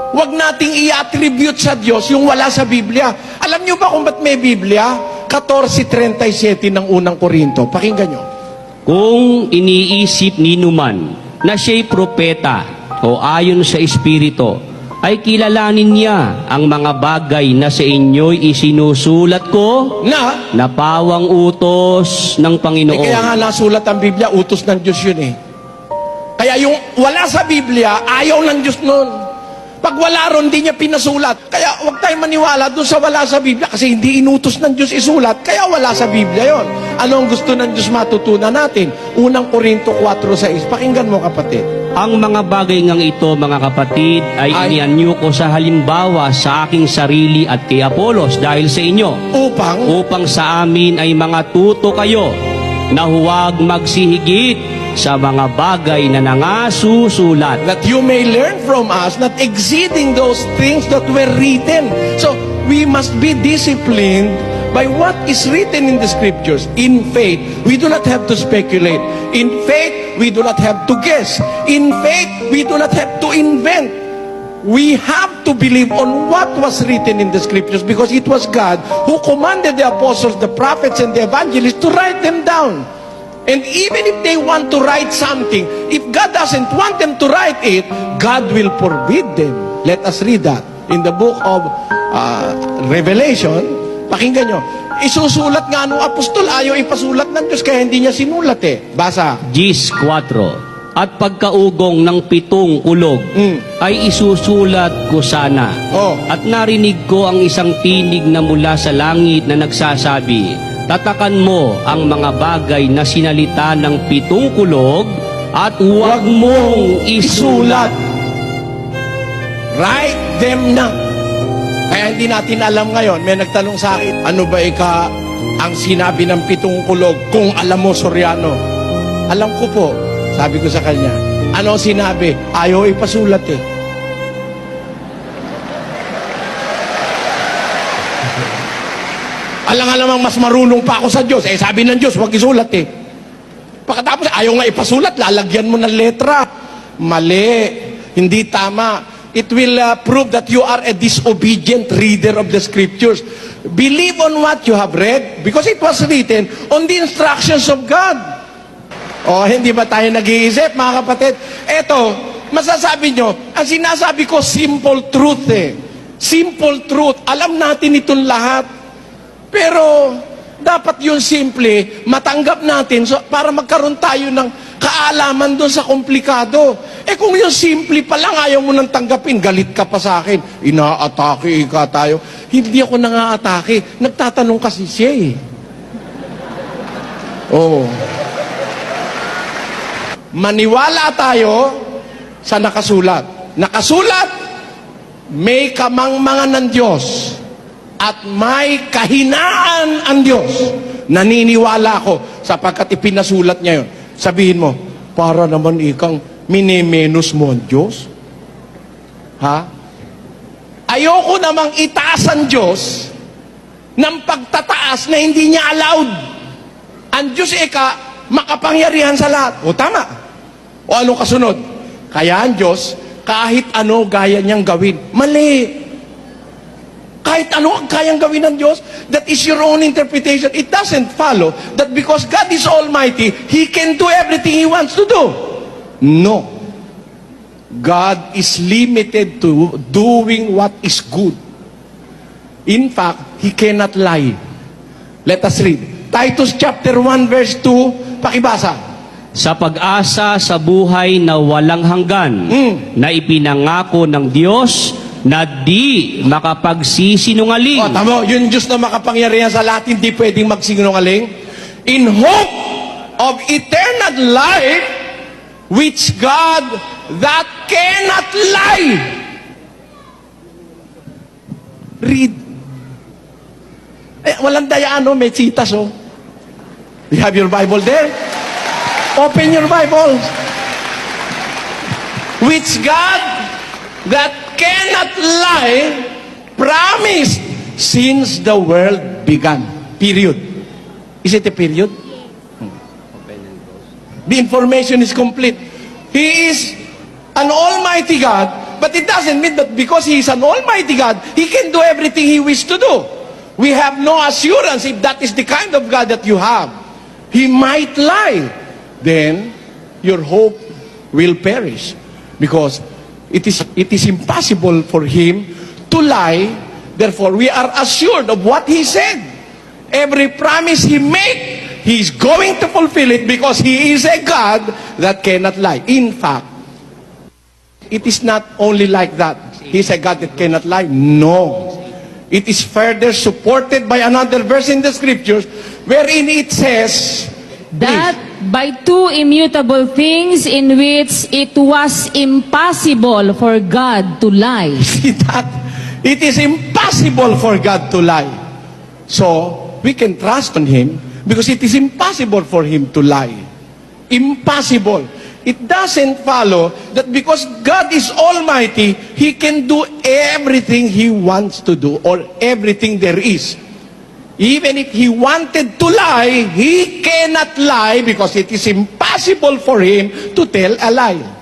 Huwag nating i-attribute sa Diyos yung wala sa Biblia. Alam niyo ba kung ba't may Biblia? 14:37 ng unang Korinto. Pakinggan niyo. Kung iniisip ninuman na siya'y propeta o ayon sa Espiritu, ay kilalanin niya ang mga bagay na sa inyo'y isinusulat ko na pawang utos ng Panginoon. Kaya nga nasulat ang Biblia, utos ng Diyos yun eh. Kaya yung wala sa Biblia, ayaw ng Diyos nun. Pag wala ron, hindi niya pinasulat. Kaya huwag tayong maniwala doon sa wala sa Biblia kasi hindi inutos ng Diyos isulat, kaya wala sa Biblia yon. Ano ang gusto ng Diyos matutunan natin? Unang Korinto 4:6. Pakinggan mo, kapatid. Ang mga bagay ngang ito, mga kapatid, ay inianyo ko sa halimbawa sa aking sarili at kay Apolos dahil sa inyo. Upang sa amin ay mga tuto kayo na huwag magsihigit sa mga bagay na nangasusulat. That you may learn from us, not exceeding those things that were written. So, we must be disciplined by what is written in the scriptures. In faith, we do not have to speculate. In faith, we do not have to guess. In faith, we do not have to invent. We have to believe on what was written in the scriptures because it was God who commanded the apostles, the prophets, and the evangelists to write them down. And even if they want to write something, if God doesn't want them to write it, God will forbid them. Let us read that in the book of Revelation. Pakinggan nyo. Isusulat nga nung apostol, ayaw ipasulat ng Diyos, kaya hindi niya sinulat eh. Basa. Gis 4. At pagkaugong ng 7 kulog ay isusulat ko sana. At narinig ko ang isang tinig na mula sa langit na nagsasabi, tatakan mo ang mga bagay na sinalita ng 7 kulog at huwag mong isulat. Write them na. Kaya hindi natin alam ngayon. May nagtanong sa akin, ano ba ang sinabi ng 7 kulog kung alam mo, Soriano? Alam ko po. Sabi ko sa kanya, ano ang sinabi? Ayaw ipasulat eh. Alang-alamang mas marunong pa ako sa Diyos. Eh, sabi ng Diyos, huwag isulat eh. Pagkatapos, ayaw nga ipasulat, lalagyan mo ng letra. Mali. Hindi tama. It will prove that you are a disobedient reader of the scriptures. Believe on what you have read because it was written on the instructions of God. O, hindi ba tayo nag-iisip, mga kapatid? Eto, masasabi nyo, ang sinasabi ko, simple truth eh. Simple truth. Alam natin itong lahat. Pero, dapat yung simple, matanggap natin para magkaroon tayo ng kaalaman doon sa komplikado. Eh kung yung simple pa lang, ayaw mo nang tanggapin, galit ka pa sa akin, ina-atake ka tayo. Hindi ako nang-aatake. Nagtatanong kasi siya eh. Oh. Maniwala tayo sa nakasulat. Nakasulat, may kamangmangan ng Diyos at may kahinaan ang Diyos. Naniniwala ako sapagkat ipinasulat niya yun. Sabihin mo, para naman ikang minimenos mo ang Diyos? Ha? Ayoko namang itaas ang Diyos ng pagtataas na hindi niya allowed. Ang Diyos makapangyarihan sa lahat. O tama. O anong kasunod? Kaya ang Diyos, kahit ano gaya niyang gawin. Mali. Kahit ano ang kayang gawin ng Diyos, that is your own interpretation. It doesn't follow that because God is Almighty, He can do everything He wants to do. No. God is limited to doing what is good. In fact, He cannot lie. Let us read. Titus chapter 1 verse 2, pakibasa. Sa pag-asa sa buhay na walang hanggan, na ipinangako ng Diyos na di makapagsisinungaling. O, tamo, yung Diyos na makapangyarihan sa lahat, hindi pwedeng magsinungaling. In hope of eternal life, which God that cannot lie. Read. Walang dayano, may citas, oh. You have your Bible there? Open your Bible. Which God that cannot lie promised since the world began. Period. Is it a period? The information is complete. He is an almighty God But it doesn't mean that because He is an Almighty God, He can do everything He wishes to do. We have no assurance if that is the kind of God that you have. He might lie. Then, your hope will perish. Because it is impossible for Him to lie. Therefore, we are assured of what He said. Every promise He made, He is going to fulfill it because He is a God that cannot lie. In fact, it is not only like that. He is a God that cannot lie. No. It is further supported by another verse in the Scriptures wherein it says, that by two immutable things in which it was impossible for God to lie. see that? It is impossible for God to lie. So, we can trust on Him because it is impossible for Him to lie. Impossible. It doesn't follow that because God is Almighty, He can do everything He wants to do or everything there is. Even if He wanted to lie, He cannot lie because it is impossible for Him to tell a lie.